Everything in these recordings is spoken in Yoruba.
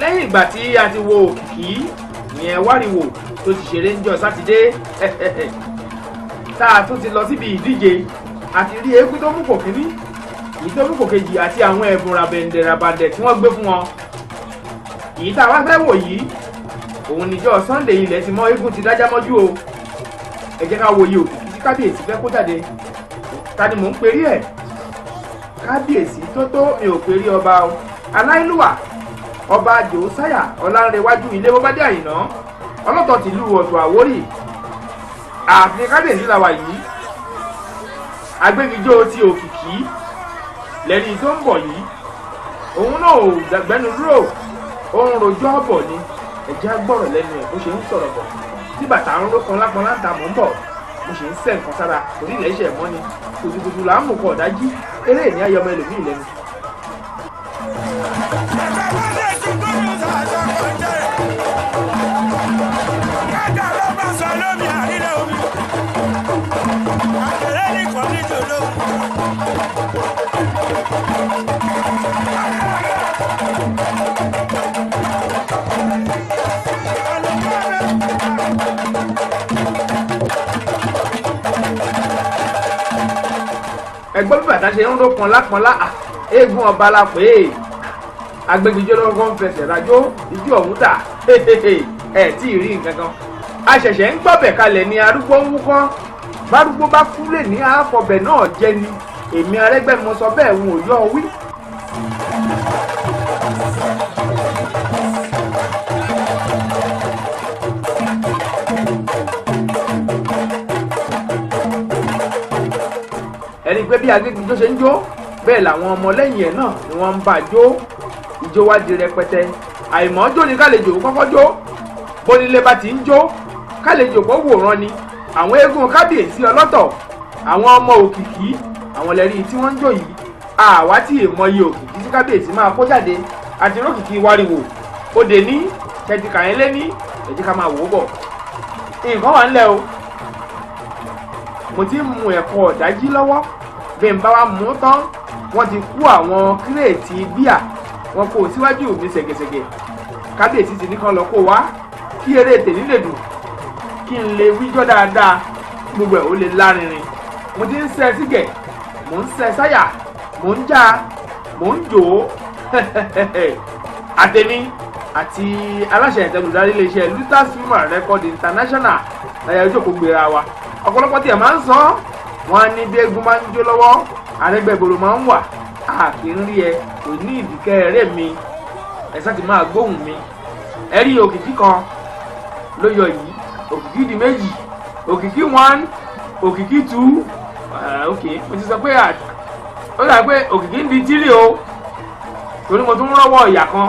lẹ́yìn ìgbà tí a ti wo Òkìkí ìyẹn wáriwò tó ti ṣeré níjọ́ sátidé tá a tún ti lọ síbi ìdíje àti rí eégún tó mú kò kíní èyí tó mú kò kejì àti àwọn ẹ̀bùn rabẹ̀ǹdẹ̀ tí wọ́n gbé fún wọn. èyí tá a wá fẹ́ wò yìí òun níjọ́ Sunday ilẹ̀ ti mọ́ eégún ti dájá mọ́jú o. ẹ jẹ́ ká wo iye Òkìkí tí kábíyèsí fẹ́ kó jáde. ta ni mò ń perí ẹ̀? kábíyèsí tó mi ò perí ọba o. aláìlúwà ọba Jòsáyà Ọlánrewájú ilé Bọ́bádé Àyìnà ọlọ́tọ̀ tìlú Ọ̀tọ̀ Àwórì. ààfin kábíyèsí la wà yìí. agbẹ́gijó ti Òkìkí lẹ́ni tó ń bọ̀ yìí. òun náà ò gbẹ́nu dúró òun rojọ́ bọ̀ ni. ẹ̀jẹ̀ gbọ́rọ̀ lẹ́nu ẹ̀ bó ṣe ń sọ̀rọ̀ bọ̀ tí bàtà ń rókan lápọn láǹtà mò ń bọ̀ mo ṣe ń sẹ́ nǹkan sára torí ilẹ̀ iṣẹ́ mọ́ ni kùtùkùtù là ń mú kọ ọ̀dájú eré ìní ayọmọ ẹlòmíì lẹ́nu. ẹgbọ́n bí bàtà ṣe ń rókan lápọnlá eégún ọba la pè é. agbẹ́gijó lọ́kọ́ ń fẹsẹ̀ rajó ìjú ọ̀hún tà ẹ̀ tí ì rí nǹkan kan. a ṣẹ̀ṣẹ̀ ń gbọ́bẹ̀ kalẹ̀ ni arúgbó ń wúkọ́ bárúgbó bá kú lè ní àfọ̀bẹ̀ náà jẹ́ ni èmi Arẹ́gbẹ́ mo sọ bẹ́ẹ̀ ń ò yọ wí. ẹni pé bí agbẹ́gijó ṣe ń jó bẹ́ẹ̀ làwọn ọmọlẹ́yìn ẹ̀ náà ni wọ́n ń bá jó ìjó wá di rẹpẹtẹ. àìmọ́ jó ni kálejò kọ́kọ́ jó bónílé bá ti ń jó kálejò kó wòran ni. àwọn eégún kábíyèsí ọlọ́tọ̀ àwọn ọmọ Òkìkí àwọn lẹ́rí tí wọ́n ń jó yìí. àwa tí èèmọye Òkìkí tí kábíyèsí máa kó jáde àti rókìkí wáriwò òde ní tẹ̀tìkà yẹn lé ní ẹ̀jẹ̀ ká máa wò ó bọ̀. nǹkan wà ńlẹ̀ o mo ti ń mu ẹ̀kọ́ ọ̀dájí lọ́wọ́ bí n bá wa mú tán wọ́n ti kú àwọn kírèètì bíà wọn kò síwájú mi ṣẹ̀gẹ̀ṣẹ̀gẹ̀. kábíyèsí ti ní kán lọ kó wá kí eré tèmi lè dùn kí n lè wíjọ́ dáadáa gbogbo ẹ̀ ó lè lárinrin. mo ti ń ṣe sígẹ̀ mò ń ṣe sáyà mò ń já mò ń jò ó àtẹ̀mí àti aláṣẹ ìtẹ̀lùdarí iléeṣẹ́ Lutas Film Record International ẹ̀yà ìjókòó gbéra wa. ọ̀pọ̀lọpọ̀ tí ẹ̀ máa ń sọ wọ́n á ní bí eégún máa ń jó lọ́wọ́ Arẹ́gbẹ́gbòrò máa ń wà kì í rí ẹ kò ní ìdíkẹ́ ẹ̀rẹ́ mi ẹ̀sán ti máa gbóhùn mi. ẹ rí Òkìkí kan ló yọ yìí Òkìkí di méjì Òkìkí 1 Òkìkí 2 ok mo ti sọ pé ó dà pé Òkìkí ń di 3 o torí mo tún rọ́wọ́ ìyà kan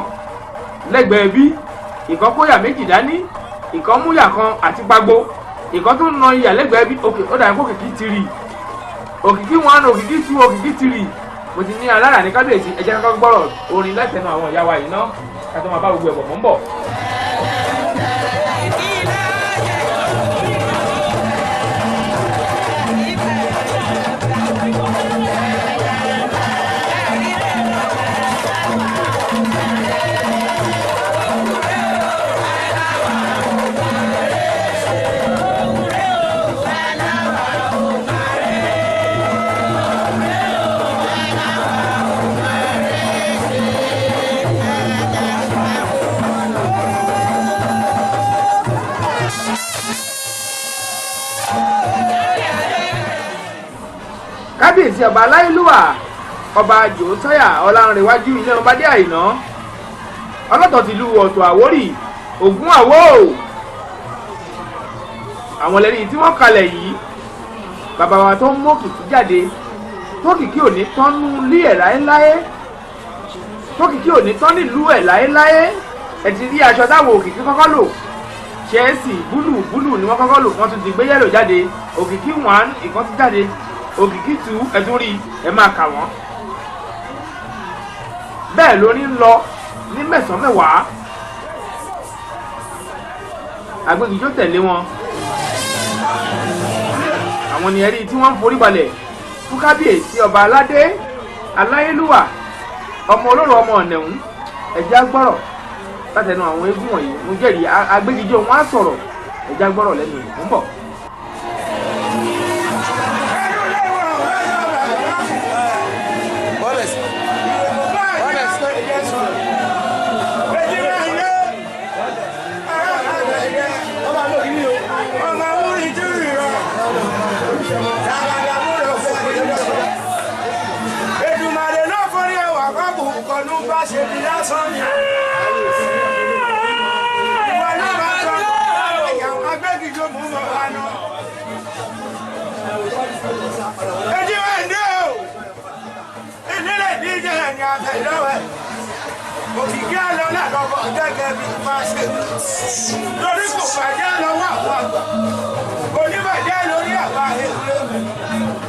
lẹ́gbẹ̀ẹ́ bí ìkan kó yà méjì dání ìkan mú yà kan àti pagbo ìkan tó ń na ìyà lẹ́gbẹ̀ẹ́ bí ok ó dà pé Òkìkí 3 Òkìkí 1 Òkìkí 2 Òkìkí 3 mo ti ní alára ní kábíyèsí ẹ jẹ́ ká gbọ́rọ̀ orin látẹnu àwọn ìyá wa yìí ná ká tó máa bá gbogbo ẹ̀bọ̀ mọ́ ń bọ̀. kábíyèsí ọba aláìlúwà ọba Jòsáyà Ọlánrewájú ilé Bọ́bádé Àyìnà ọlọ́tọ̀ tìlú Ọ̀tọ̀ Àwórì Ògún àwò àwọn lẹ́ni tí wọ́n kalẹ̀ yìí. bàbá wa tó ń mú Òkìkí jáde tókìkí ò ní tán nú ilé ẹ̀ láéláé tókìkí ò ní tán nílùú ẹ̀ láéláé. ẹ ti rí aṣọ táwọn Òkìkí kọ́kọ́ lò ṣẹ́ẹ̀sì búlù ni wọ́n kọ́kọ́ lò wọ́n tún ti gbé yẹ́lò jáde Òkìkí 1 ìkan ti jáde Òkìkí 2 ẹ̀tún rí ẹ máa kà wọ́n. bẹ́ẹ̀ ló ní lọ ní mẹ́sàn-án mẹ́wàá Agbẹ́gijó tẹ̀lé wọn. àwọn ni ẹ̀rí tí wọ́n ń forí balẹ̀ fún kábíyèsí ọba aládé aláyélúwà ọmọ olóró ọmọ ọ̀nẹ̀hún ẹ̀jẹ̀ agbọ́rọ̀ látẹnu àwọn eégún wọ̀nyí mo jẹ́rìí agbégijó wọn á sọ̀rọ̀ ẹ̀já gbọ́rọ̀ lẹ́nu ìlú ń bọ̀. Òkìkí àlọ́ náà lọ́wọ́ gẹ́gẹ́ bí máa ṣe lórí kò bàjẹ́ lọ́wọ́ àwọn àgbà oníbàjẹ́ lórí àbá èlé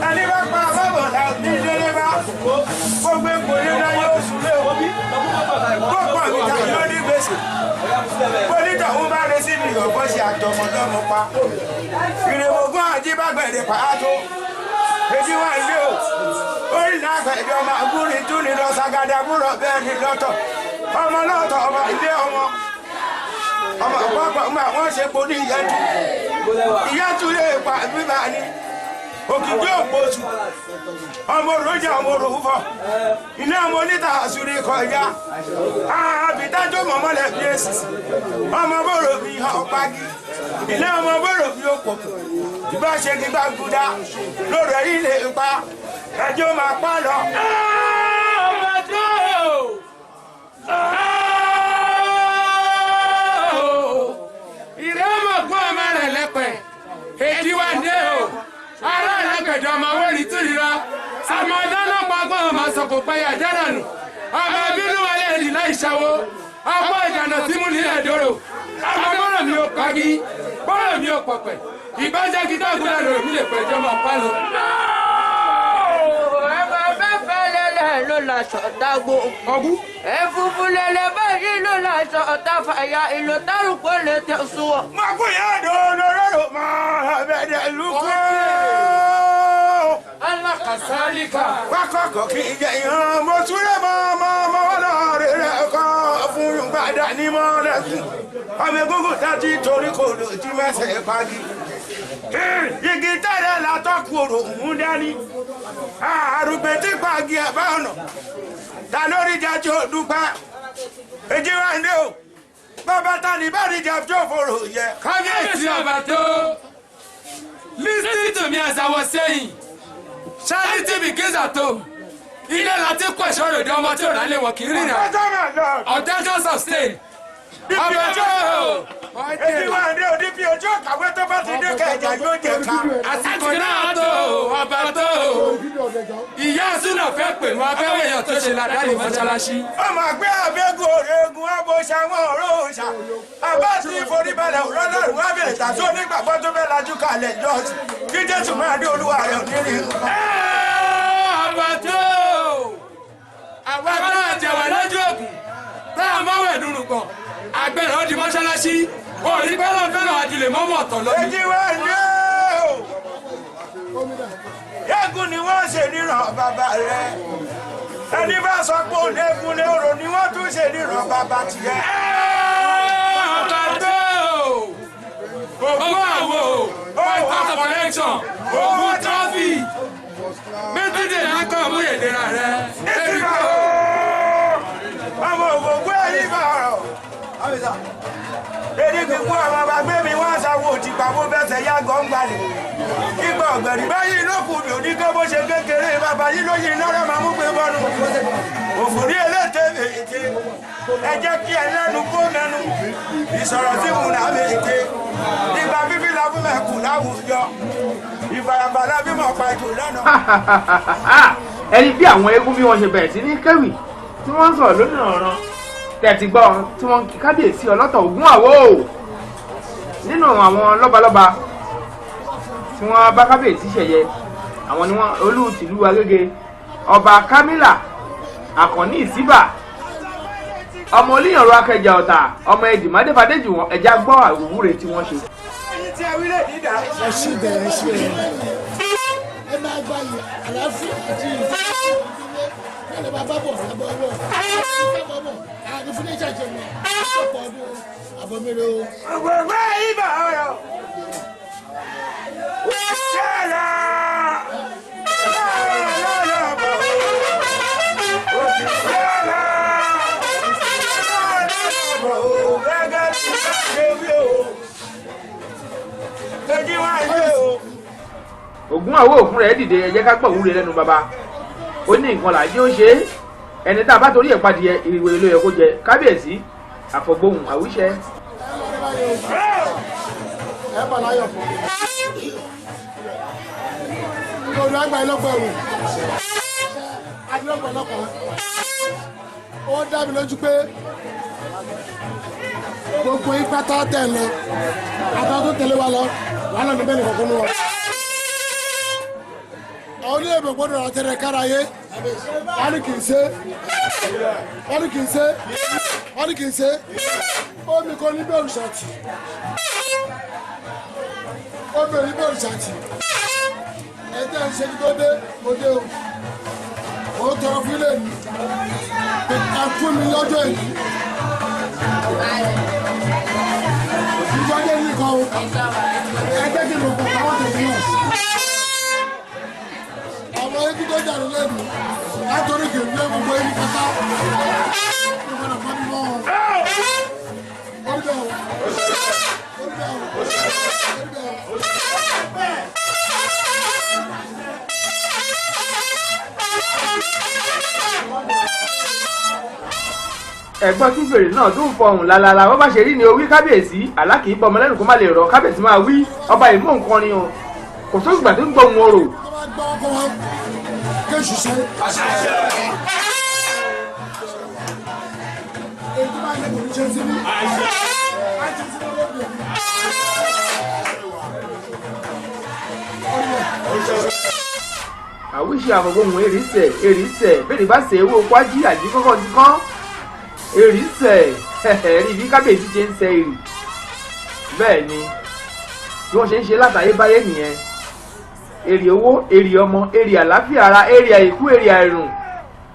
ẹni bá pa bábọ̀ náà ní délé bá gbogbo èpò nínú yóò sùn lé omi gbogbo àmìta yóò ní gbèsè onítọ̀hún bá rẹ sí ní ọ̀pọ̀ ṣe àtọmọdọ́mọ pa ìrèmọ̀gbọ́n àjíbàgbẹ̀rẹ̀ pàátó èjì wà ilé o orí náà gbẹ̀dẹ̀ ọmọ agúrin tún ní lọ sagada búrọ̀ bẹ́ẹ̀ ní lọ́tọ̀ ọmọ lọ́tọ̀ ọmọ ilé ọmọ àpapọ̀ ọmọ àwọn ṣe po ní ìyẹ́tù lè pa bíbá ní òkìkí òpótù ọmọ òròjà ọmọ òròfọ̀ iná ọmọ oníta àṣírí kọjá àbítájọ́ mọ̀mọ́lẹ̀ bí èsì ọmọ bòrò bí ọ̀pági ilé ọmọ bòrò bí òpó ìbá ṣe kí bá gúdá lórí ilé ipa ẹjọ́ máa pa lọ. ìrẹ́mọ̀gbọ́n ọmọ rẹ̀ lẹ́pẹ̀ èdè wà dé o ará ẹlẹ́gbẹ̀dẹ̀ ọmọ owó ní túnira àmọ́ dáná pàgbọ́n ọmọ sọ̀kò pẹ́yà dẹ́rẹ̀nù ọmọ bínú wọlé èdè láì ṣàwó ọmọ ìjànà tí mú nílẹ̀ dòrò ọmọ bọ́rọ̀ mi ò pagi bọ́rọ̀ mi ò pọ̀pẹ̀ ìbájẹ́ gidi àgúdà lòrò mi lè pẹ̀jọ́ máa pa lọ. ló la sọ̀tàgbò. ọ̀gú. ẹ̀fúnfún lẹ́lẹ́ báyìí ló la sọ̀tàfàyà ìlò tárùkọ lè tẹ̀ sùn. Makuya dolororo ma bẹ̀rẹ̀ lukú. Alákàsálíkà. Wákọ̀kọ̀ kì í jẹ ìhàn mo túlẹ̀ mọ́ lọ́ọ̀rẹ́ rẹ̀ kọ́ fún gbàdá ní mọ́lẹ́kùn. Ọmọ egungun dájú torí kò lò tí mẹ́sẹ̀ pagi. Igi tẹ́lẹ̀ látọ́kù òrò mú dání. Àrùgbé tí pagi ẹ̀ bá ọ̀nà. Ta lórí jáde òdúpẹ́. Èjì wá ń dé o. Bàbá ta ni bá rí jà tó fòrò yẹ. Kábíyèsí ọba tó. Listen to me as I was saying. Charity begins at home. Ilé láti kó ẹ̀ṣọ́ ròde ọmọ tí ò rálé wọ̀ kì í rìnrìn. Ọ̀dájọ́ sustain. Ọba tó. Èjì wá ń dé o dípí ojú ọ̀kàwé tó bá ti dé kẹjà yóò jẹ ká. Àsìkò náà tó ọba tó. Ìyá Súnà fẹ́ pè wọ́n fẹ́ wẹ̀yàn tó ṣe làdáni mọ́ṣáláṣí. Ọmọ àgbẹ̀ àbẹ́gùn òrègùn àbòṣà wọn òró òòṣà. Àbá ti ìforíbalẹ̀ òrọ́lọ́rùn wá bẹ̀rẹ̀ tàbí onígbàgbọ́ tó fẹ́ lajú kalẹ̀ jọ́ọ̀sì. Kí Jésù máa dé olúwa rẹ̀ òníri. Ọba tó. Àwa náà jẹ̀wà lójú òkun. Tá a máa wẹ̀ dúró kan. Àgbẹ̀rẹ̀ ó di mọ́ṣáláṣí. Òní fẹ́ràn fẹ́ràn àjùlẹ̀ mọ́mọ́ ọ̀tọ̀ lójú. Èjì wá ní o. Egun ni wọ́n ṣe níran bàbá rẹ̀. Ẹni bá sọ pé òun egun ni orò ni wọ́n tún ṣe níran bàbá tiẹ̀. Ọba tó. Ògún àwò. White connection. Ògún trọ́fì. Méjìdé lákọ̀ mú ìdíra rẹ̀. Èjì wá o. Ọmọ ògùn ẹ̀yìn bá ọ̀rọ̀. Èdè kíkú àwọn àgbàgbé mi wọ́n ṣàwọ̀ òtìpá bó bẹ́sẹ̀ yá gọ́ngbàlè. Ìgbà ọ̀gbẹ̀rì báyìí ló kù mí ò ní kọ́ bó ṣe kékeré bàbá yìí ló yin lọ́rọ̀ máa mú pé bọ́nu. Òfòrí eléte ète. Ẹ jẹ́ kí ẹlẹ́nu kó mẹ́nu. Ìsọ̀rọ̀ tí mò ń là méje. Ìgbà bíbí la fún mẹ́kù láwùjọ. Ìfàyàbàlá bímọ pa ètò lọ́nà. Ẹni bí àwọn eégún bí wọ́n ṣe bẹ̀rẹ̀ sí ní kẹ́wì tí wọ́n ń sọ̀rọ̀ lónìí ọ̀ràn tẹ̀tí gbọ́ tí wọ́n kí kábíyèsí ọlọ́tọ̀ Ògún àwò nínú àwọn lọ́balọ́ba tí wọ́n bá kábíyèsí ṣẹ̀yẹ àwọn ni wọ́n olú tìlú Agége ọba Kámílà Àkànní Ìsíbà ọmọ Olíyànró Akẹjà Ọ̀tà ọmọ Ẹdìmádéfadéjì wọn ẹja gbọ́ àwòwúre tí wọ́n ṣe. Ẹni tí ẹ wí lè dídà. Ẹ ṣì bẹ̀rẹ̀ ṣe rẹ̀. Ẹ máa gba àlàáfíà àti ìfẹ́. Bẹ́ẹ̀ni bàbá bọ̀ sábọ̀ ọwọ́. Ìfẹ́ bọ̀ bọ̀. Àní fún ní ìṣàjẹ́ mi. Ọ̀pọ̀ àbọ̀mẹ́rẹ́ o. Gbogbo ibà ọ̀rọ̀. Yàrá. Ògún àwọ̀ òfin rẹ̀ dìde ẹ jẹ́ ká gbọ́ òwúre lẹ́nu bàbá ó ní nǹkan làjẹ́ ó ṣe é ẹni tá a bá torí ẹ̀ padìyẹ ìrìwé ló yẹ kó jẹ kábíyèsí àfọ̀gbóhùn àwíṣẹ. ẹ bọ̀ láyọ̀ fún mi. olú àgbà ẹlọ́gbẹ̀rún adúlọ́gbọ̀ ọlọ́pàá ó dá mi lójú pé gbogbo ipa tó tẹ̀ lọ àtàwọn tó tẹ̀lé wa lọ wà lọ́nà bẹ́ẹ̀ nìkan kúnú wa. àwọn oníyèbè gbọ́dọ̀ àtẹ̀rẹ̀ káráyé wọ́n ní kì í ṣe wọ́n ní kì í ṣe wọ́n ní kì í ṣe omi kan ní bẹ́ẹ̀ òṣàtì omi ò ní bẹ́ẹ̀ òṣàtì ẹ̀jẹ̀ ń ṣe kí tó dé mo dé o ó tọrọ fún ilé mi ẹ̀kú mi lọ́jọ́ èyí ìjọba yìí kan o ẹgbẹ́ kí ló kọ́ àwọn tèmi náà àwọn ẹbí tó dàrú lẹ́nu látọ̀rí kì í gbé gbogbo ẹbí kẹta ìgbọ́dọ̀ fún mi mọ́ ọ orí bẹ́ẹ̀ ẹ̀gbọ́n tún fèrè náà tún fọhùn lálálá wọ́n bá ṣe rí ni orí kábíyèsí alákì í bọmọ lẹ́nu kó má lè rọ kábíyèsí máa wí ọba ìmọ̀ nǹkan ni o kò tó ìgbà tó ń gbọ́ ohun orò. àwíṣe àfọ̀gbóhùn èrìsẹ̀ bẹ́ẹ̀ ni bá ṣe ewé okó ají àjí kọ́kọ́ ti kán èrìsẹ̀ rí bí kábíyèsí ṣe ń ṣe èrì bẹ́ẹ̀ ni bí wọ́n ṣe ń ṣe látàyébáyé nìyẹn èrì owó èrì ọmọ èrì àlàáfíà ara èrì àìkú èrì àìrùn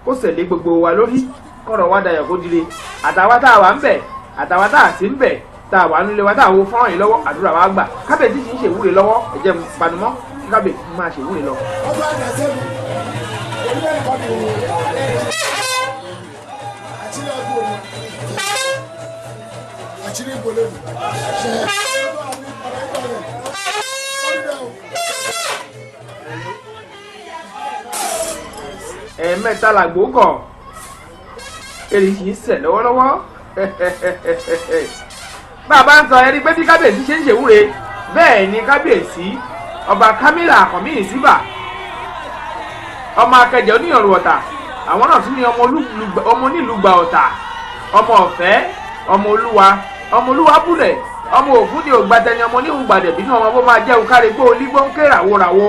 kó ṣẹlẹ̀ gbogbo wa lórí kọ́rọ̀ wá dayọ̀ kó dire àtàwa tá a wà ń bẹ̀ àtàwa tá a sì ń bẹ̀ tá a wà nílé wa tá a wo fọ́nrán yìí lọ́wọ́ àdúrà wa gbà kábíyèsí sì ń ṣèwúre lọ́wọ́ ẹ̀jẹ̀ panumọ́ kí kábíyèsí máa ṣèwúre lọ. ẹ̀ẹ̀mẹ́ta làgbó kọ̀ èrì kì í sẹ̀ lọ́wọ́lọ́wọ́ bàbá ń sọ ẹni pé bí kábíyèsí ṣe ń ṣèwúre bẹ́ẹ̀ ni kábíyèsí ọba kámílà àkànmí ìsíbà ọmọ akẹjẹ oníyànjú ọ̀tà àwọn náà tún ní ọmọ onílùgbà ọ̀tà ọmọ ọ̀fẹ́ ọmọ olúwa búlẹ̀ ọmọ òfún ni ògbàtẹni ọmọ oníhùn gbàdẹ̀bí náà ọmọ bó máa jẹ́ òkárẹ̀ gbó olígbọ́n kéràwó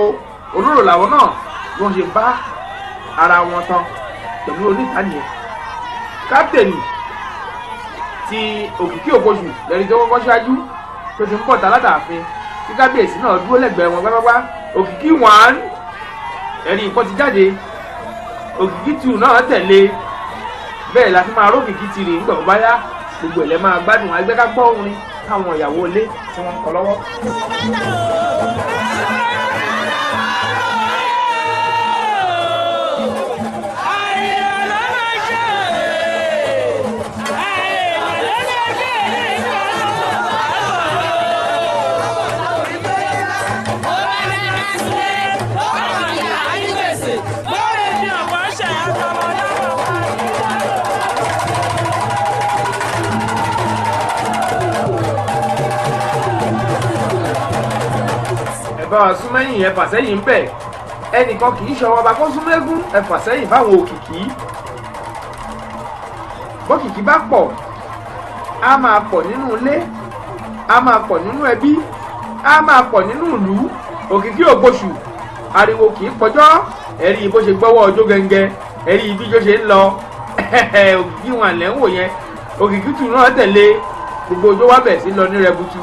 olóró làwọn náà wọ́n ṣe bá ara wọn tán pẹ̀lú onítàníyẹn kápítẹ̀nì ti òkìkí òkòṣù lẹ́ni tó kọ́kọ́ ṣáájú tó ti ń pọ̀ tálátàáfin tí kábíyèsí náà dúró lẹ́gbẹ̀ẹ́ wọn pápápá òkìkí 1 ẹ̀rí nǹkan ti jáde òkìkí 2 náà tẹ̀lé bẹ́ẹ̀ la fi máa rókìkí ti rè ńgbà bá yá gbogbo ẹ̀lẹ́ máa gbádùn ẹgbẹ́ ká gbọ́ orin káwọn ìyàwó ilé tí wọ́n ń kọ lọ́wọ́. bá súnmẹ́yìn ẹ̀fà sẹ́yìn ń bẹ̀ ẹnìkan kì í ṣọwọ́ bá kó súnmẹ́gún ẹ̀fà sẹ́yìn fáwọn òkìkí bókìkí bá pọ̀ á máa pọ̀ nínú ilé á máa pọ̀ nínú ẹbí á máa pọ̀ nínú ìlú òkìkí ògbóṣù ariwo kì í pọjọ́ ẹ̀rí bó ṣe gbọ́wọ́ ọjọ́ gẹ́gẹ́ ẹ̀rí bí jó ṣe ń lọ òkìkí wọn àlẹ́ ń wò yẹn òkìkí tù náà tẹ̀lé gbogbo ọjọ́ wa bẹ̀ sí lọ ní rẹbutu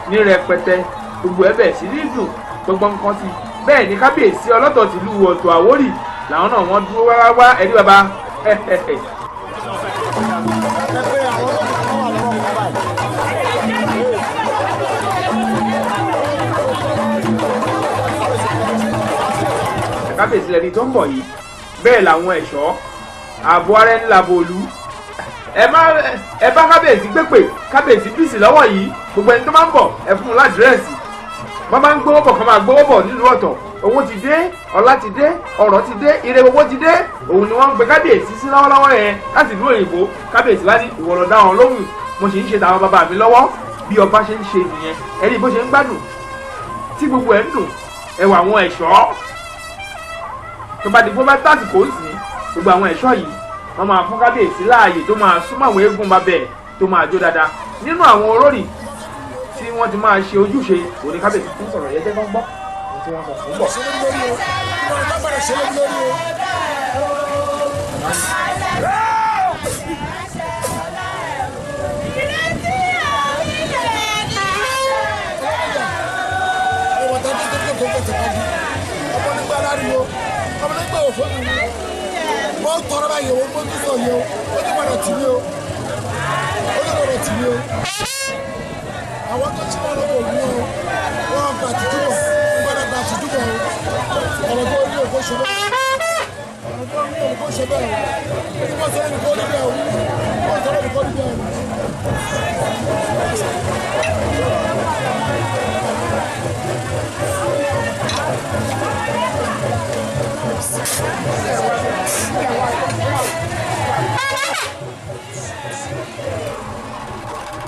ní rẹpẹtẹ gbogbo ẹ bẹ̀ sí ní dùn gbogbo nǹkan sí bẹ́ẹ̀ ni kábíyèsí ọlọ́tọ̀ tìlú Ọ̀tọ̀ Àwórì làwọn náà wọ́n dúró wá ẹ̀rí bàbá. kábíyèsí lẹni tó ń bọ̀ yìí bẹ́ẹ̀ làwọn ẹ̀ṣọ́ ààbò ara ẹni làbò òlu ẹ bá kábíyèsí gbépè kábíyèsí bíìsì lọ́wọ́ yìí gbogbo ẹni tó máa ń bọ̀ ẹ fún un ládírẹ́sì wọ́n máa ń gbówó bọ̀ kán máa gbówó bọ̀ nílùú ọ̀tọ̀ owó ti dé ọlá ti dé ọrọ̀ ti dé ire gbogbo ti dé òun ni wọ́n ń gbé kábíyèsí sí lọ́wọ́lọ́wọ́ yẹn láti ìlú òyìnbó kábíyèsí wá ní ìwọ ló dá wọn lóhùn mo sì ń ṣe tàwọn bàbá mi lọ́wọ́ bí ọba ṣe ń ṣe nìyẹn ẹni bó ṣe ń gbádùn tí gbogbo ẹ̀ ń dùn ẹwà àwọn ẹ̀ṣọ́ tó bá di bó bá tásìkò ń sìn gbogbo àwọn ẹ̀ṣọ́ yìí wọ́n máa fún kábíyèsí láàyè tó máa súnmọ́ àwọn eégún bá bẹ̀ tó máa jó dáadáa nínú àwọn olórí tí wọ́n ti máa ṣe ojúṣe òní kábíyèsí fún sọ̀rọ̀ yẹn jẹ́ kán gbọ́ tí wọ́n sọ fún bọ̀. Wọ́n tọrọ báyìí o, wọ́n tún sọ yìí o, ó ti gbọ́dọ̀ tì mí o, ó ti gbọ́dọ̀ tì mí o. Àwọn tó ti wọ́n lọ́wọ́ òun o, wọ́n gbà tìjú bọ̀, wọ́n gbọ́dọ̀ gbà tìjú bọ̀ o. Ọ̀rọ̀ tó ní òkú ṣe bẹ́ẹ̀. Ọ̀rọ̀ tó ní òkú ṣe bẹ́ẹ̀ o. Ó ti wọ́n sọ̀rọ̀ nìkan níbẹ̀ o. Wọ́n sọ̀rọ̀ nìkan níbẹ̀ o.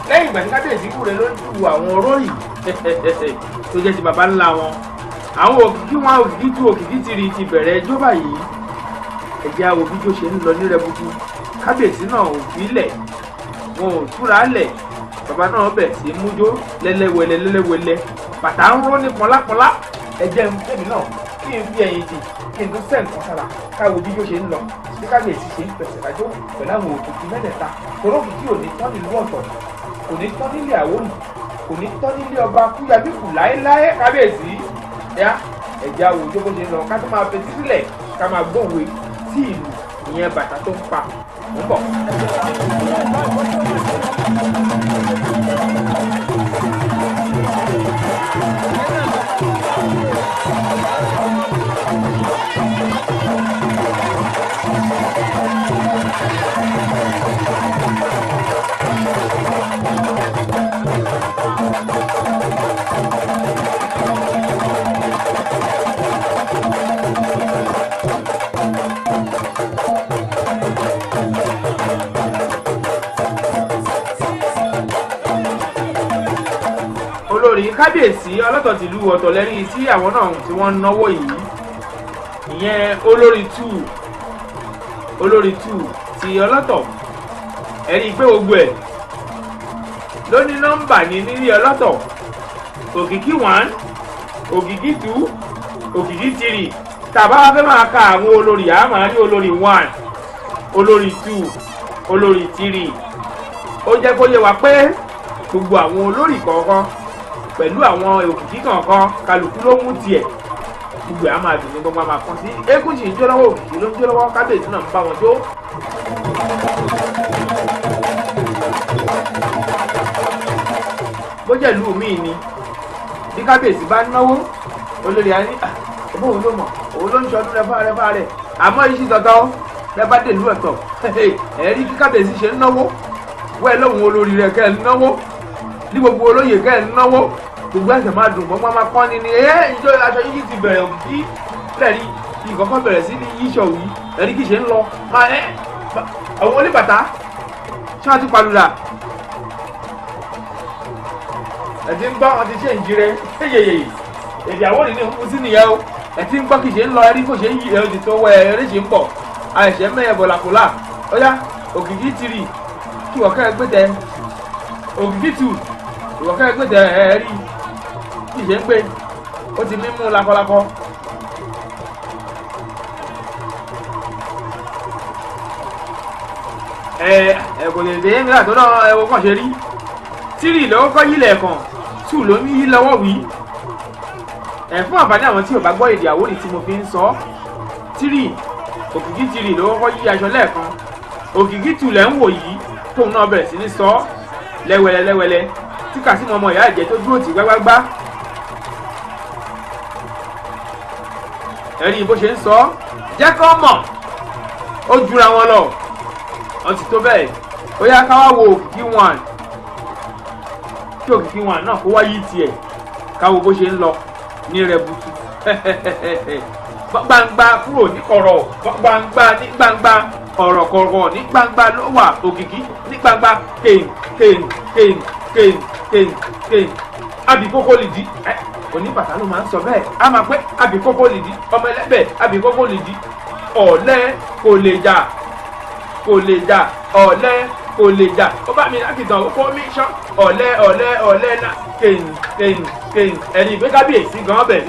lẹ́yìn ìgbà tí kábíyèsí kú rẹ̀ ló ju àwọn olórí tó jẹ́ ti bàbá ńlá wọn àwọn òkìkí wọn òkìkí tú òkìkí tìrì ti bẹ̀rẹ̀ ẹjọ́ báyìí ẹ̀jẹ̀ àwọn òbíjó ṣe ń lọ ní rẹbutu kábíyèsí náà ò fi lẹ̀ wọn ò túra lẹ̀ bàbá náà bẹ̀ sí mújó lẹ́lẹ́wẹ̀lẹ́ bàtà ń ró ní pọnlápọnlá ẹ̀jẹ̀ ẹ̀mí náà kí n fi ẹ̀yìn tì kí n tún sẹ́ǹkan sára káwọn òbíjó ṣe ń lọ bí kábíyèsí ṣe ń pẹ̀sẹ̀ lájọ́ pẹ̀lú àwọn òkìkí mẹ́tẹ̀ẹ̀ta torí òkìkí ò ní tán nílùú ọ̀tọ̀ kò ní tán nílé Àwórì kò ní tán nílé ọba Kúyàbíkù láéláé kábíyèsí yá ẹ̀jẹ̀ àwọn òjò bó ṣe ń lọ ká tó máa fetí sílẹ̀ ká máa gbóhùn sí ìlú ìyẹn bàtà tó ń pa ń bọ̀. olórí kábíyèsí ọlọ́tọ̀ tìlú ọ̀tọ̀ lẹ́rí tí àwọn náà tí wọ́n ń náwó yìí ìyẹn olórí 2 ti ọlọ́tọ̀ ẹ̀rí pé gbogbo ẹ̀ ló ní nọ́mbà ní nílé ọlọ́tọ̀ òkìkí 1 òkìkí 2 òkìkí 3 tàbá wá fẹ́ máa ka àwọn olórí a máa rí olórí 1 olórí 2 olórí 3 ó jẹ́ kó yé wa pé gbogbo àwọn olórí kọ̀ọ̀kan pẹ̀lú àwọn òkìkí kọ̀ọ̀kan kálukú ló mú tiẹ̀ gbogbo ẹ̀ á máa dùn ní gbogbo àmà kan sí eégún sì ń jó lọ́wọ́ òkìkí ló ń jó lọ́wọ́ kábíyèsí náà ń bá wọn jó. bó jẹ́ ìlú míì ni bí kábíyèsí bá náwó olórí á ní ẹ̀bùn òun ló mọ̀ òun ló ń ṣọdún rẹ́fà rẹ̀ àmọ́ iṣẹ́ tọ̀tọ̀ rẹ bá dé ìlú ọ̀tọ̀ ẹ̀rí kí kábíyèsí ṣe ń náwó wẹ́ẹ̀ lóhun olórí rẹ̀ kẹ́ ẹ̀ ń náwó ní gbogbo olóyè kẹ́ ẹ̀ ń náwó gbogbo ẹsẹ̀ máa dùn gbọ́n máa kọ́ ni ìjọ aṣọ yíyí ti bẹ̀rẹ̀ òkìkí lẹ́rí ìkọ̀kọ́ bẹ̀rẹ̀ sí ní yíṣọ̀ wí ẹ̀rí kì í ṣe ń lọ máa àwọn oníbàtà ṣé wọ́n ti palùlà ẹ̀tí ń gbọ́ wọn ti ṣe ń jí rẹ yeyeye èdè Àwórì ní nkú sí nìyẹn o ẹ̀tí ń gbọ́ kì í ṣe ń lọ ẹ̀rí kò ṣe ń yí ẹ̀rọ ti tó wẹ ẹ̀rẹ́ ṣe ń pọ̀ àìṣẹ́ mẹ́yẹ bọ̀làkùlà ó yá òkìkí tìrì kí wọ́n kẹ́ ẹ gbé tẹ òkìkí tù ìwọ kẹ́ ẹ gbé tẹ ẹ rí kí ṣe ń gbé ó ti mímú lakọlakọ. kò lè dé nígbà tó náà ẹwọ kàn ṣe rí tírì lọ́wọ́ kọ́ yílẹ̀ kan tù ló ní yí lọ́wọ́ wí. fún àǹfààní àwọn tí ò bá gbọ́ èdè Àwórì tí mo fi ń sọ tírì òkìkí tírì lọ́wọ́ kọ́ yí aṣọ lẹ́ẹ̀kan òkìkí tù lẹ́ ń wò yìí tóun náà bẹ̀rẹ̀ sí ní sọ lẹ́wẹ̀lẹ́ tí Kàsímù ọmọ ìyá ẹ̀jẹ̀ tó dúró tì gbágbágbá ẹ̀rí bó ṣe ń sọ jẹ́ kó mọ̀ ó jura wọn lọ wọ́n ti tó bẹ́ẹ̀ ó yá ká wá wo Òkìkí one kí Òkìkí one náà kó wá yí tiẹ̀ ká wo bó ṣe ń lọ ní rẹbutu gbangba kúrò ní kọ̀rọ̀ gbangba ní gbangba kọ̀rọ̀kọ̀rọ̀ ní gbangba ló wà Òkìkí ní gbangba kéèn abikoko lìdí oníbàtà ló máa ń sọ bẹ́ẹ̀ a máa pé abikoko lìdí ọmọ ẹlẹ́bẹ̀ abikoko lìdí ọ̀lẹ kò lè jà ọ̀lẹ kò lè jà ó bá mi láti tàn ó kó mi sán ọ̀lẹ náà kéèn ẹni ìgbé kábíyèsí gan bẹ̀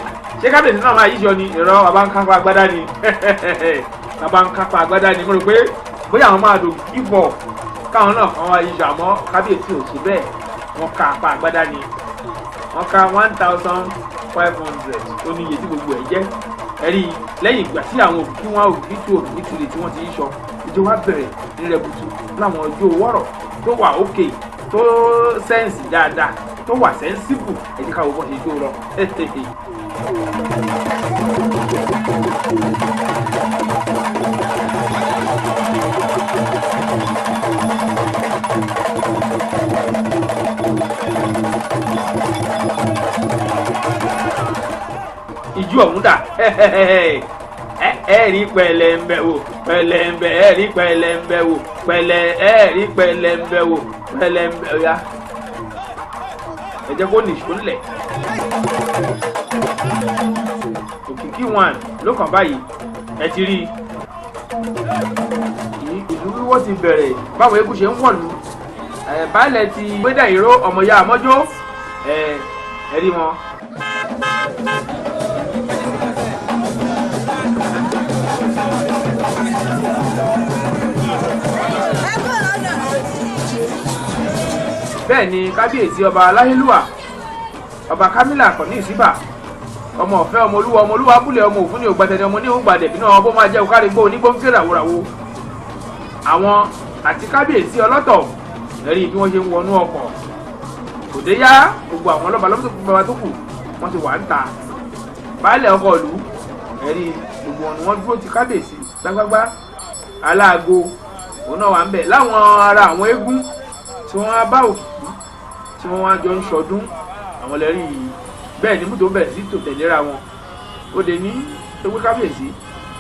ṣé kábíyèsí náà máa yíṣọ ni ìrọ̀ bàbá ń kápá agbádá ni bàbá ń kápá agbádá ni mo rò pé bóyá àwọn máa dùn kíbọ̀ káwọn náà kàn wá yíṣọ àmọ́ kábíyèsí ò sí bẹ́ẹ̀ wọ́n ká apá agbádá ni wọ́n ká 1,500 ó ní iye tí gbogbo ẹ̀ jẹ́ ẹ̀rí lẹ́yìn ìgbà tí àwọn Òkìkí wọn Òkìkí tú Òkìkí tulè tí wọ́n ti yíṣọ ìjọ wa bẹ̀rẹ̀ ní rẹbutu láwọn ọjọ́ wọ́rọ̀ tó wà òkè tó sẹ́ǹsì dáadáa tó wà sẹ́ǹsìbù ẹ̀jẹ̀ káwọ́ bọ́ ṣe jó lọ. ìjú ọ̀hún dà ẹ̀rí pẹ̀lẹ́mbẹ̀ wò pẹ̀lẹ́mbẹ̀ ẹ̀rí pẹ̀lẹ́mbẹ̀ wò ẹ̀rí pẹ̀lẹ́mbẹ̀ wò pẹ̀lẹ́mbẹ̀ ọ̀yá ẹ jẹ́ kó nìṣó lẹ̀. Òkìkí one ló kàn báyìí ẹ ti rí ìlú wíwọ́ ti bẹ̀rẹ̀ báwo eégún ṣe ń wọ̀lú baálẹ̀ ti gbédà ìró ọmọọyá àmọ́jó ẹ rí wọn. bẹ́ẹ̀ ni kábíyèsí ọba aláhélúwà ọba kámílà kọ̀ní ìsíbà ọmọ ọ̀fẹ́ ọmọ olúwa abúlé ọmọ òfúnni ògbàtẹ̀ni ọmọ oníhùn gbàdẹ̀bí náà ọbọ̀ máa jẹ́ òkárìgbó onígbóńké ràwòràwò àwọn àti kábíyèsí ọlọ́tọ̀ ẹ̀rí bí wọ́n ṣe ń wọnú ọkọ̀ òde yá gbogbo àwọn ọlọ́ba lọ́pọ̀ tó kù wọ́n ti wà ń ta baálẹ̀ ọkọ̀ ìlú ẹ̀rí gbogbo ọ̀nà wọn dúró ti kábíyèsí gbágbágbá aláago òun náà wà ń bẹ̀ láwọn ara àwọn eégún tí wọ́n á bá Òkìkí tí wọ́n wá jọ ń ṣọdún àwọn lẹ́rìí yìí bẹ́ẹ̀ ni mútó bẹ̀rẹ̀ sí tò tẹ̀léra wọn ó dé ní tó gbé kábíyèsí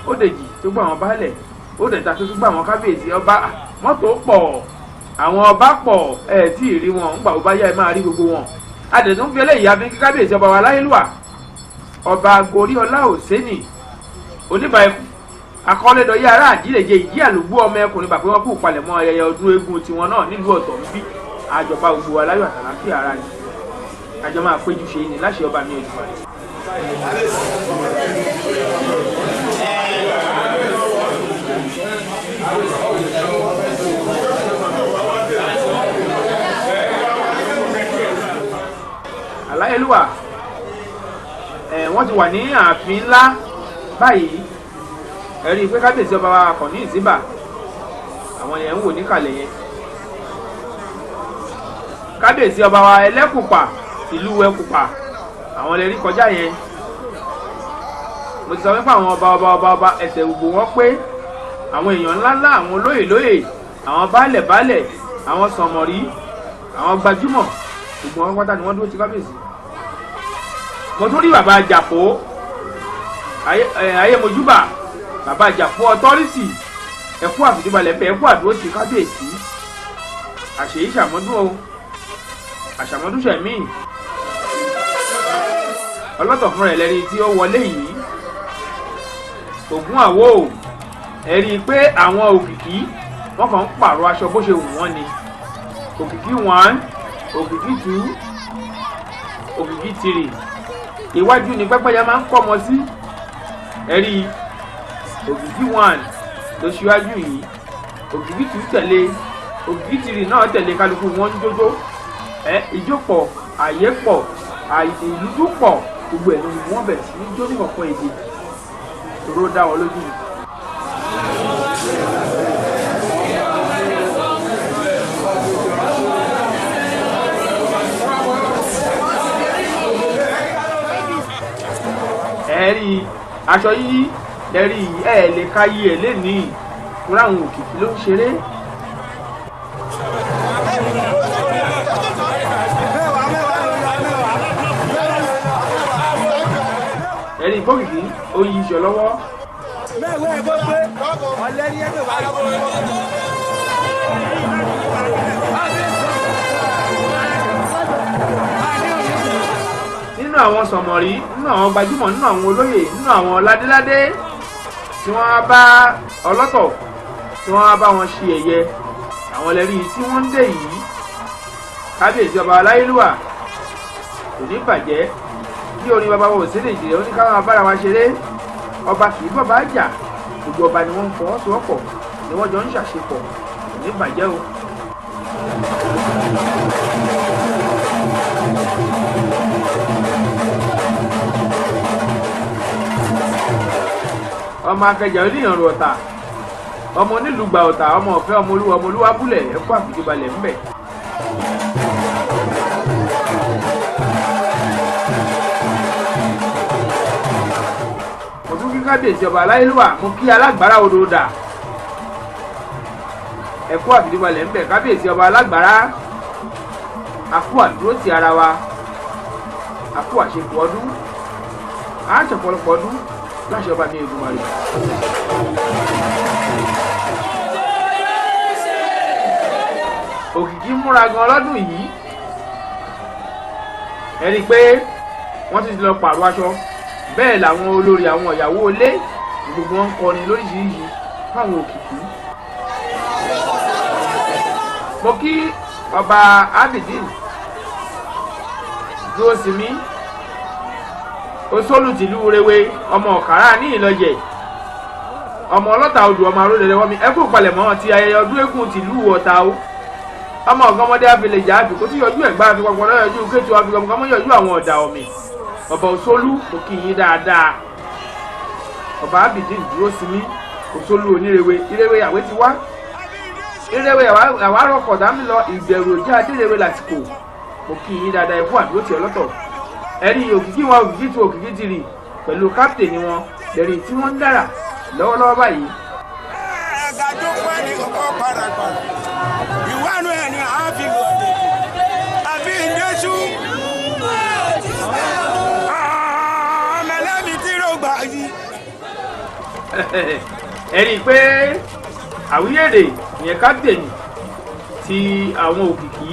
ó dèjì tó gbọ́ àwọn baálẹ̀ ó dẹ̀ta tó gbọ́ àwọn kábíyèsí ọba mọ́tò pọ̀ àwọn ọba pọ̀ ẹ̀ tí ì rí wọn ńgbà ó bá yá ẹ máa rí gbogbo wọn adẹ̀tún fi eléyìí àfi kí kábíyèsí ọba wa láyélúwà ọba Goríọlá Òsénì oníbàákú akọ́lẹ́dọ̀yé ará àjílẹ̀jẹ ìdí àlùgbò ọmọ ẹkùnrin bàbá wọn kú palẹ̀mọ́ ayẹyẹ ọdún eégún tiwọn náà nílùú ọ̀tọ̀ ń bí àjọba gbogbo aláyọ̀ àtàlàfíà ara ni àjọ máa péjú ṣe ni láṣẹ ọba mi ẹ̀dùn rẹ̀. Aláyélúwà wọ́n ti wà ní ààfin ńlá báyìí ẹ̀rí pé kábíyèsí ọba wa kọ̀ ní ìsíbà àwọn yẹn ń wò níkàlẹ̀ yẹn kábíyèsí ọba wa ẹlẹ́kùpà ìlú ẹkùpà àwọn lè rí kọjá yẹn mo ti sọ wípé àwọn ọba ẹsẹ̀ gbogbo wọn pé àwọn èèyàn ńláńlá àwọn olóyè àwọn baálẹ̀ àwọn sọ̀mọ̀rí àwọn gbajúmọ̀ gbogbo wọn pátá ni wọ́n dúró ti kábíyèsí mo tún rí bàbá àjàpó ayé mojúbà bàbá àjàpó ọtọ́rìtì ẹ̀kú àfìdíbalẹ̀ bẹ́ẹ̀ ẹ̀kú àdúró ti kábíyèsí àṣèyí ṣàmọ́dún o àṣàmọ́dún ṣẹ̀mí ọlọ́tọ̀ fún rẹ̀ lẹ́ni tí ó wọlé yìí Ògún àwò ẹ̀rí pé àwọn Òkìkí wọ́n kàn ń pààrọ̀ aṣọ bó ṣe wù wọ́n ni Òkìkí 1 Òkìkí 2 Òkìkí 3 iwájú ni pẹ́pẹ́yẹ máa ń kọ́ ọmọ sí ẹ̀rí Òkìkí 1 ló ṣíwájú yìí Òkìkí 2 tẹ̀lé Òkìkí 3 náà tẹ̀lé kálukú wọn ń jójó ìjó pọ̀ àyè pọ̀ ìlú tó pọ̀ gbogbo ẹ̀ ló ní wọ́n bẹ̀rẹ̀ sí ní jó ní ọ̀pọ̀ èdè tòró dá wọn lójú ni. ẹ̀rí aṣọ yíyí lẹ́rí lè ka yí ẹ̀ lénìí fúnra àwọn Òkìkí ló ń ṣeré. ẹ̀rí ìfọ́kìkí ó yí iṣẹ́ lọ́wọ́. nínú àwọn sọ̀mọ̀rí, nínú àwọn gbajúmọ̀, nínú àwọn olóyè, nínú àwọn ládéládé tí wọ́n bá ọlọ́tọ̀ tí wọ́n bá wọn ṣe ẹ̀yẹ, àwọn lẹ́rí tí wọ́n ń dé yìí. kábíyèsí ọba aláyélúwà kò ní bàjẹ́ bí orin bàbá wo sílẹ̀ ìjìnlẹ̀ ó ní káwọn abára wa ṣeré. ọba kì í bàbá jà, gbogbo ọba ni wọ́n ń fọwọ́sowọ́pọ̀ ni wọ́n jọ ń ṣàṣepọ̀, kò ní bàjẹ́ o. ọmọ akẹjà oníyànrú ọ̀tà, ọmọ onílùgbà ọ̀tà, ọmọ ọ̀fẹ́ ọmọ olúwa búlẹ̀ ẹ̀kọ́ àfìdíbalẹ̀ ńbẹ̀. mo tún kí kábíyèsí ọba aláyélúwà, mo kí alágbára odò dà ẹ̀kọ́ àfìdíbalẹ̀ ńbẹ̀. kábíyèsí ọba alágbára, akú àdúró ti ara wa, akú àṣepọ̀ ọdún, àṣepọ̀lọpọ̀ ọdún láṣẹ ọba ní Èdùmàrè. Òkìkí múra gan lọ́dún yìí, ẹni pé wọ́n ti lọ pààrọ̀ aṣọ, bẹ́ẹ̀ làwọn olórí àwọn ìyàwó ilé gbogbo wọn ń kọrin lóríṣiríṣi fáwọn Òkìkí. mo kí ọba Abidin dúró sí mi Osolu tìlú Rewe, ọmọ Ọ̀kàrà ní Ìlọjẹ, ọmọ ọlọ́ta odò, ọmọ arólẹ̀lẹ́wọ́ mi, ẹkú palẹ̀mọ́ ti ayẹyẹ ọdún Egun tìlú Ọ̀tà o. ọmọ ọ̀gọ́mọdé àfilẹ̀jà àfikún tí yọjú ẹ̀gbá àfikún ọ̀pọ̀ yọjú kétu àfikún yọjú àwọn ọ̀dà ọ̀mì. ọba Osolu mo kí yín dáadáa. ọba Abidin dúró sí mi Osolu onírewe, Irewe àwé ti wá, Irewe àwa rọkọ̀ dámi lọ, ìbẹ̀rù òjá adérewe lásìkò. mo kí yín dáadáa, ẹkú àdúró tì ọlọ́tọ̀. ẹ̀rí Òkìkí wọn, Òkìkí tí Òkìkí ti rì pẹ̀lú kápítẹ̀nì wọn lẹ́rí tí wọ́n ń dára lọ́wọ́lọ́wọ́ báyìí. ẹ̀ẹ́dàjọ́ pẹ́ ní ọkọ̀ parapà ìwánu ẹ̀ ní àáfi lòdì àbí ìdẹ́sù ọmọlẹ́bí tí ló gbà yìí. ẹ̀rí pé àwíyèdè ìyẹn kápítẹ̀nì ti àwọn Òkìkí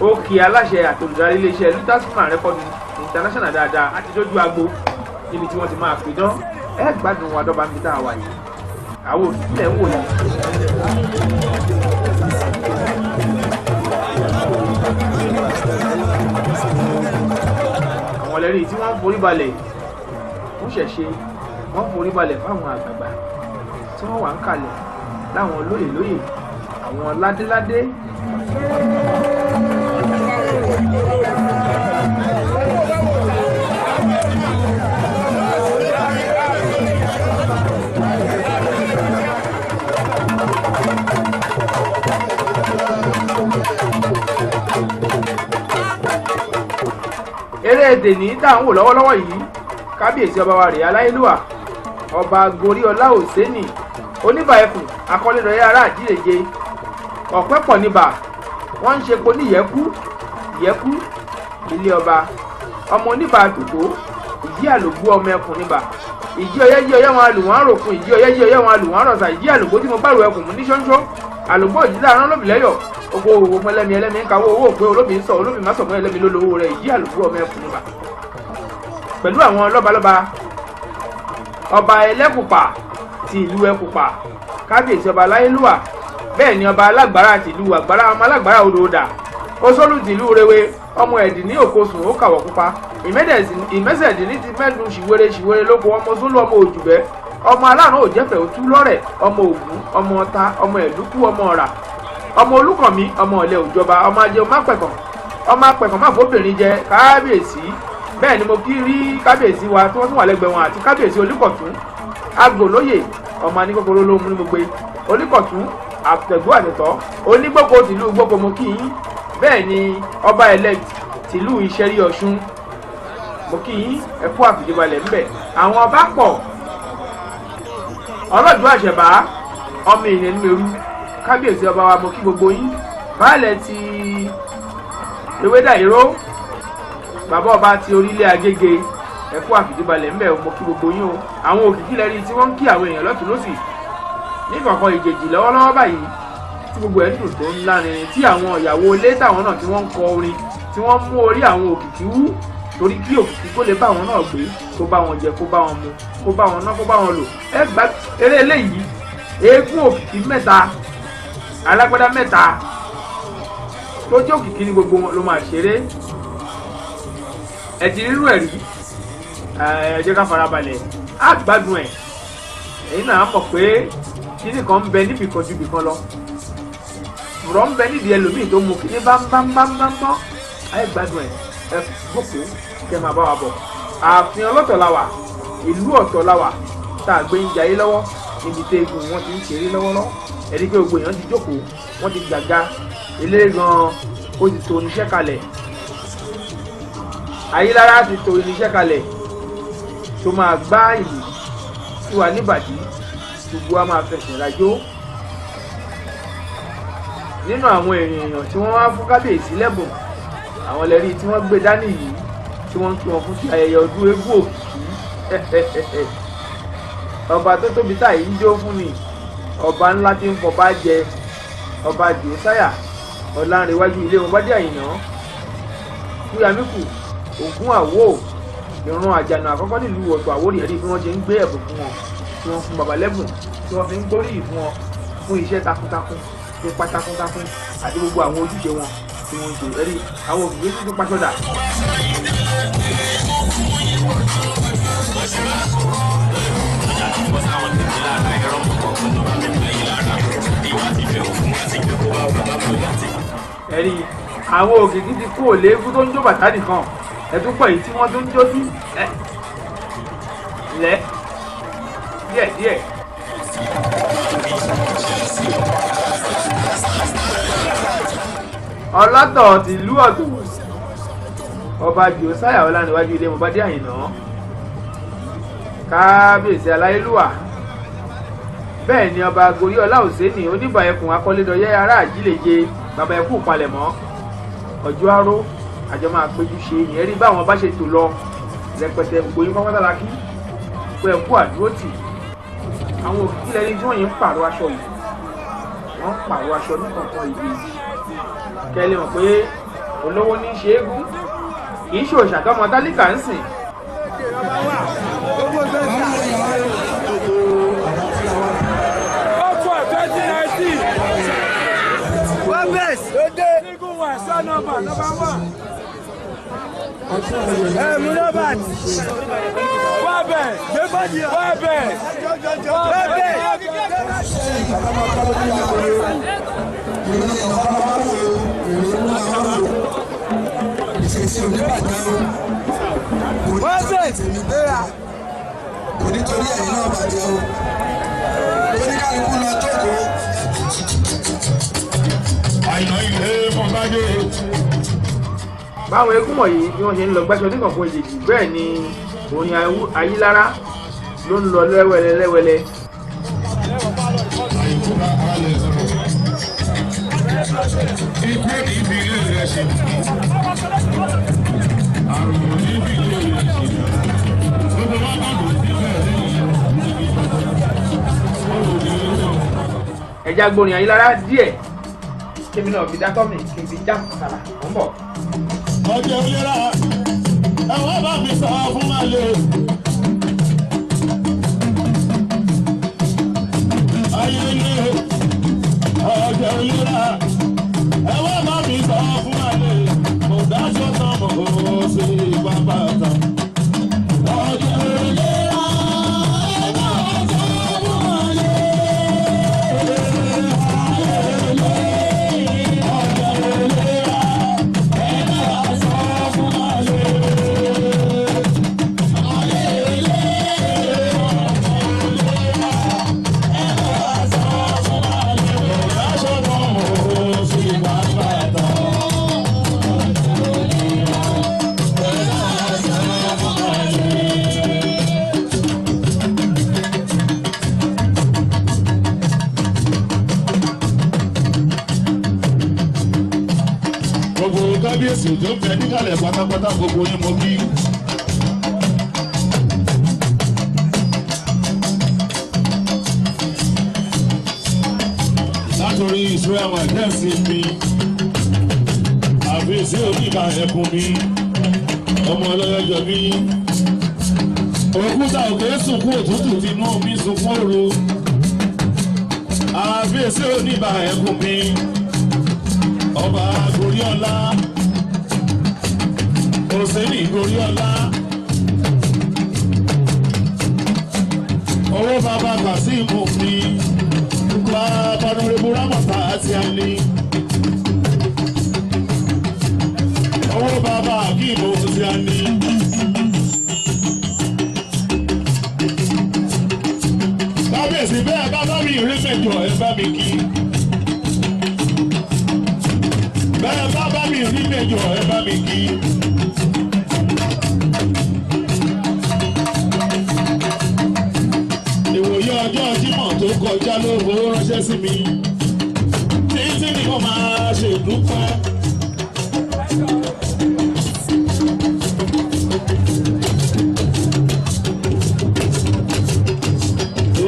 ó kí aláṣẹ àti olùdarí iléeṣẹ́ Lutasma Record International dáadáa àti dójú agbo níbi tí wọ́n ti máa pidán. ẹ gbádùn wa dọ́ba níbi tá a wà yìí, àwọn Òkìkí lẹ̀ ń wò yìí. àwọn lẹ́rìí tí wọ́n ń forí balẹ̀ fún ṣẹ̀ṣe, wọ́n ń forí balẹ̀ fáwọn àgbààgbà tí wọ́n wà ń kalẹ̀ láwọn lóyè àwọn ládéládé. eré èdè ní dáhùn wò lọ́wọ́lọ́wọ́ yìí, kábíyèsí ọba wa rèé aláyélúwà ọba Goríọlá Òsénì oníbà ẹkùn akọ́lẹ́dọ̀yẹ ará àdírèje ọ̀pẹ́ pọ̀ níbà, wọ́n ń ṣe po ní ìyẹ́kú ilé ọba, ọmọ oníbà tòtó, ìjì àlògbó ọmọ ẹkùn níbà, ìjì ọyẹ́ jí ọyẹ́ wọn alùwọ̀n ròkun, ìjì ọyẹ́ jí ọyẹ́ wọn alùwọ̀n rọ̀sà, ìjì àlògbó tí mo bá ro ẹkùn mú ní ṣóńṣó, àlògbó ìjìlá rán lóbì lẹ́yọ̀, owó owó fún ẹlẹ́mi ń kawó owó pé olóbì ń sọ olóbì má sọ fún ẹlẹ́mi lólówó rẹ̀, ìjì àlògbó ọmọ ẹkùn níbà. pẹ̀lú àwọn lọ́balọ́ba ọba ẹlẹ́kùpà ti ìlú ẹkùpà, kábíyèsí ọba aláyélúwà, bẹ́ẹ̀ ni ọba alágbára ti ìlú àgbára, ọmọ alágbára odò ọ̀dà, Osolu ti ìlú Rewe, ọmọ ẹ̀dì ní òkosùn ó kàwọ̀ pupa, ìmẹ́sẹ̀dì ní ti mẹ́dùn ṣìwéré lóko, ọmọ Osolu ọmọ òjùbẹ́, ọmọ aláàánú òjẹ́fẹ̀ òtú lọ́rẹ̀, ọmọ Ògún, ọmọ Ọ̀tà, ọmọ ẹ̀lúkú, ọmọ ọ̀rà, ọmọ Olúkànmí, ọmọ ọ̀lẹ́ òjọba, ọmọ ajé ọmọ apẹ̀kàn má fóbìnrin jẹ, kábíyèsí. bẹ́ẹ̀ ni mo kí rí kábíyèsí wa tí wọ́n tún wà lẹ́gbẹ̀ẹ́ wọn àti kábíyèsí Olúkọ̀tún agbolóyè ọmọ aníkókóró ló mú ní gbogbo Olúkọ̀tún àtẹ̀gbọ́ àtẹ̀tọ́ onígbòkó tìlú gbogbo mo kí yín, bẹ́ẹ̀ ni ọba elect tìlú Ìṣẹ̀rí Ọ̀ṣun mo kí yín ẹ kú àfìdíbalẹ̀ ńbẹ̀ àwọn ọba pọ̀ ọlọ́dún àṣẹ̀bá ọmọ èèyàn ní mẹ́rú kábíyèsí ọba wa mo kí gbogbo yín baálẹ̀ ti ewédàíró bàbá ọba ti orílẹ̀ Agége ẹ kú àfìdíbalẹ̀ ńbẹ̀ mo kí gbogbo yín o àwọn òkìkí lẹ́rí tí wọ́n ń kí àwọn èèyàn lọ́tún lọ́sì ní kọ̀ọ̀kan ìjèjì lọ́wọ́lọ́wọ́ báyìí tí gbogbo ẹ̀ dùn tó ń lárinrin tí àwọn ìyàwó ilé táwọn náà tí wọ́n ń kọ orin tí wọ́n mú orí àwọn òkìkí wú torí kí òkìkí kó lè bá wọn náà gbé kó bá wọn jẹ kó bá wọn mu kó bá wọn ná kó bá wọn lò ẹ gbá eré eléyìí eégún òkìkí mẹ́ta alágbádá mẹ́ta tó jẹ́ òkìkí ní gbogbo wọn ló máa ṣeré ẹ ti rírú ẹ̀ rí ẹ jẹ́ ká farabalẹ̀ á gbádùn ẹ̀ ẹ̀yin náà mọ̀ pé kíní kan ń bẹ níbì kan ju bì kan lọ rọ̀ ń bẹ nídìí ẹlòmíì tó mú kíní bámbámbámbámbá ẹ gbádùn ẹ̀ ẹ gbókòó kẹ máa bá wa bọ̀ ààfin ọlọ́tọ̀ la wà ìlú ọ̀tọ̀ la wà tá a gbé ń jayé lọ́wọ́ níbi tí egun wọn ti ń ṣeré lọ́wọ́lọ́wọ́ ẹni pé gbogbo èèyàn ti jókòó wọ́n ti gbàga eléré gan-an ó ti tò oníṣẹ́ kalẹ̀ Ayílára ti tò oníṣẹ́ kalẹ̀ tó máa gbá ìlú tí wà níbàdí gbogbo wa máa fẹsẹ̀ rajó nínú àwọn èèyàn tí wọ́n wá fún kábíyèsí lẹ́bùn àwọn lẹ́rí tí wọ́n gbé dání yìí tí wọ́n ń kí wọn fún ti ayẹyẹ ọdún eégún òkìkí ọba tó tóbi táyì ń jó fún ni ọba ńlá tí ń fọba jẹ ọba jòsáyà ọ̀làǹrẹ̀wájú ilé wọn bá dé àyìnà kúyàmíkù ògún àwò ìran àjànà àkọ́kọ́ nílùú Ọ̀tọ̀ Àwórì ẹ̀rí bí wọ́n ṣe ń gbé ẹ̀bùn fún wọn tí wọ́n fún baba lẹ́bùn tí wọ́n fi ń gbóríyìn fún wọn fún iṣẹ́ takuntakun ipa takuntakun àti gbogbo àwọn ojúṣe wọn tí wọ́n ń ṣe ẹ̀rí àwọn òkìkí tó tún pàṣọdà. ẹ̀rí àwọn òkìkí ti kú òléégún tó ń jó bàtà nìkan ẹ̀tún pọ̀ yìí tí wọ́n tún ń jó sí lẹ́ díẹ̀díẹ̀. ọlọ́tọ̀ tìlú Ọ̀tọ̀ ọba jòsáyà ọ̀làǹrẹ̀wájú ilé mo bá dé àyìnà kábíyèsí aláyélúwà bẹ́ẹ̀ ni ọba Goriola Òsénì oníbà ẹkùn akọ́lédọ́yẹ ará àjílẹ̀yẹ bàbá ẹkú palẹ̀mọ́ ọjọ́ aró àjọ máa péjú ṣe ìyẹn rí báwọn bá ṣe tò lọ rẹpẹtẹ gbóyún pápátá kí pé ẹkú àdúró tì àwọn òkìkí lẹni tí wọ́n yìí ń pààrọ̀ aṣọ yìí wọ́n ń pààrọ̀ aṣọ ní kankan ìdí kẹ́lẹ́ mọ̀ pé olówó ní ṣe é gún kì í ṣe òòṣà tọmọ tálíkà ń sìn. Onítorí ẹ̀yin náà bàjẹ́ o, oníkàlùkù lọ jókòó. Àìná ilé mọ̀gbájé. báwọn eégún wọ̀nyí bí wọ́n ṣe ń lọ gbẹ́sọ ní kọ̀ọ̀kan ìjèjì bẹ́ẹ̀ ni orin Ayílára ló ń lọ lẹ́wẹ̀lẹ́ lẹ́wẹ̀lẹ́. Ikú níbi ilé rẹ̀ ṣe. Àrùn níbi ilé rẹ̀ ṣe. Gbogbo wa bá lò sí bẹ́ẹ̀ lẹ́yìn. ẹja gbórin Ayílára díẹ̀ kémi náà fi dátọ́ mi kí n fi já kàrà ń bọ̀. Ọjọ́ ìlera ẹ̀wọ́n bá mi sọ fún àlè. Ayé ilé ọjọ́ ìlera ẹ̀wọ́n bá mi sọ fún àlè. Mo dáṣọ tán mo kò sí bàbá tán. Ọjọ́ ìlera ẹ̀wọ́n bá sọ fún àlè. Thank you. gbogbo kábíyèsí tó ń bẹ níkàlẹ̀ pátápátá gbogbo yín mo kí. látòrí Israel majesty mi àfẹ́sí oníbà ẹkùn mi ọmọ ọlọ́yọ̀jọ̀ mi òkúta òkè sunkún òtútù ti mú mi sunkún òru àfẹ́sí oníbà ẹkùn mi ọba Goriola òsèlú Goriola owó bàbá Kasimu mi bàbá nùrẹ́bù Ramọ̀tà àti àlè owó bàbá Akíbo àti àlè. kábíyèsí bẹ́ẹ̀ bá bá mi rí mẹ́jọ ẹ bá mi kí. bẹ́ẹ̀ bá bá mi rí mẹ́jọ ẹ bá mi kí. ìwòye ọjọ́ Jímọ̀ tó kọjá ló fowó ránṣẹ́ sí mi títí ni mo máa ṣèdúpẹ́.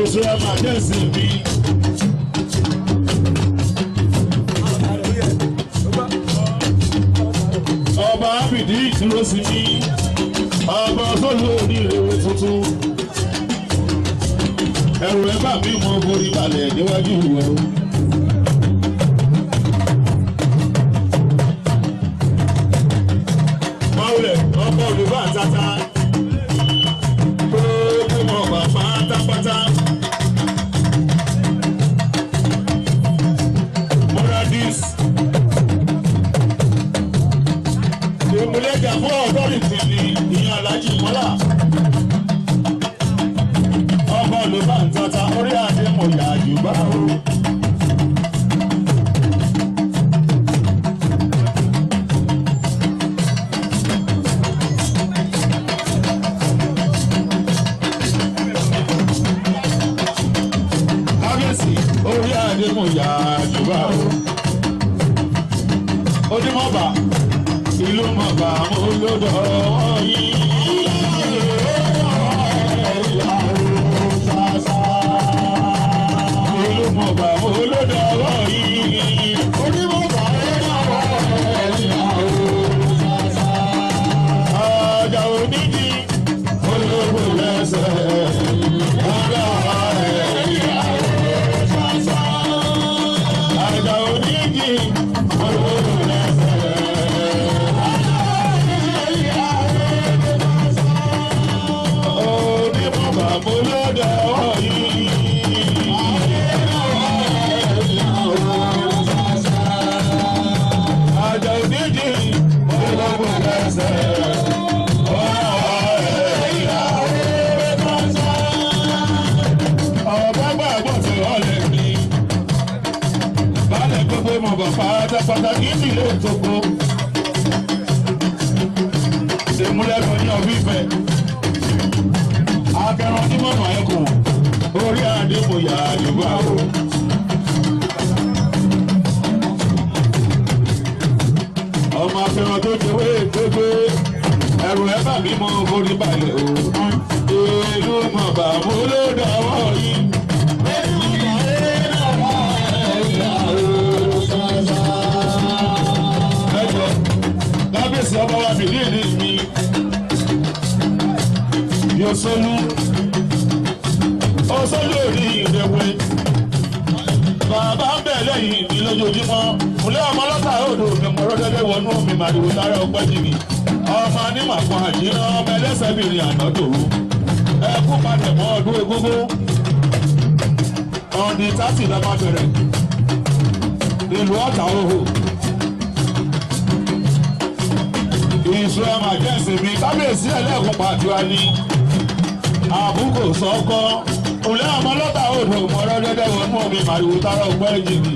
Israel majesty mi. ọba abidi ìdúró sí mi ọba sọlú onírèwé tuntun ẹrù ẹ bá mi mọ borí balẹ̀ níwájú rẹ o. mọ̀wulẹ̀ ọkọ̀ olùbá tata tó kó mọ̀ ọ̀gbà pátápátá. moradis ìmúlẹ̀jà fún ọ̀dọ́rìtì ni ìyẹn alájí mọ́lá. ọkọ̀ olùbá tata orí adé mọ̀ yà jù bá o. orí àdémù yà jùbà o. Onímọ̀bà ìlú mọ̀bà mo lọ́dọ̀ yìí. ìlú mọ̀bà mo lọ́dọ̀ yìí. Onímọ̀bà ọjà onídìí olóògbé lẹ́sẹ̀ ọ̀gá pátápátá kì í sì lè tókó. Ìmúlẹ̀kọ̀ ní ọ̀fífẹ́. Akẹ́rọ̀ tí mọ̀mọ́ ẹ̀kọ́ orí àdébòyà Yorùbá o. Ọmọ akẹ́rọ̀ tó jẹ́wé gbégbé ẹrù ẹ̀ bà mí mọ́ orí balẹ̀ o. Ìlú mọ̀bà mo ló dọ̀wọ́ yìí. Kábíyèsí ọba wa fìdí ìdí mi yóò sọnù ọsọlù òní ìrẹwẹ bàbá ń bẹ̀ lẹ́yìn mi lójoojúmọ́ múlẹ̀ ọmọ ọlọ́ta odò mi mọ̀rọ́ dẹ́dẹ́ wọnú mi màdìwò lára ọgbẹ́ jìnnì ọmọ anímàfọn àjínà ọmọ ẹlẹ́sẹ̀ bìnrin àná tòru ẹkú padà mọ́ ọdún egúngún ọ̀nì tásì lọ́mọ bẹ̀rẹ̀ ìlú ọ̀tà òhò. Israel majesty mi kábíyèsí ẹlẹ́kùn pàdúrà ní àbúkò sọ́kọ́ òlẹ́ ọmọ lọ́tà odò mọ̀rọ́ dẹ́dẹ́ wọnú omi màrìwò tára ọgbẹ́ jìnnì.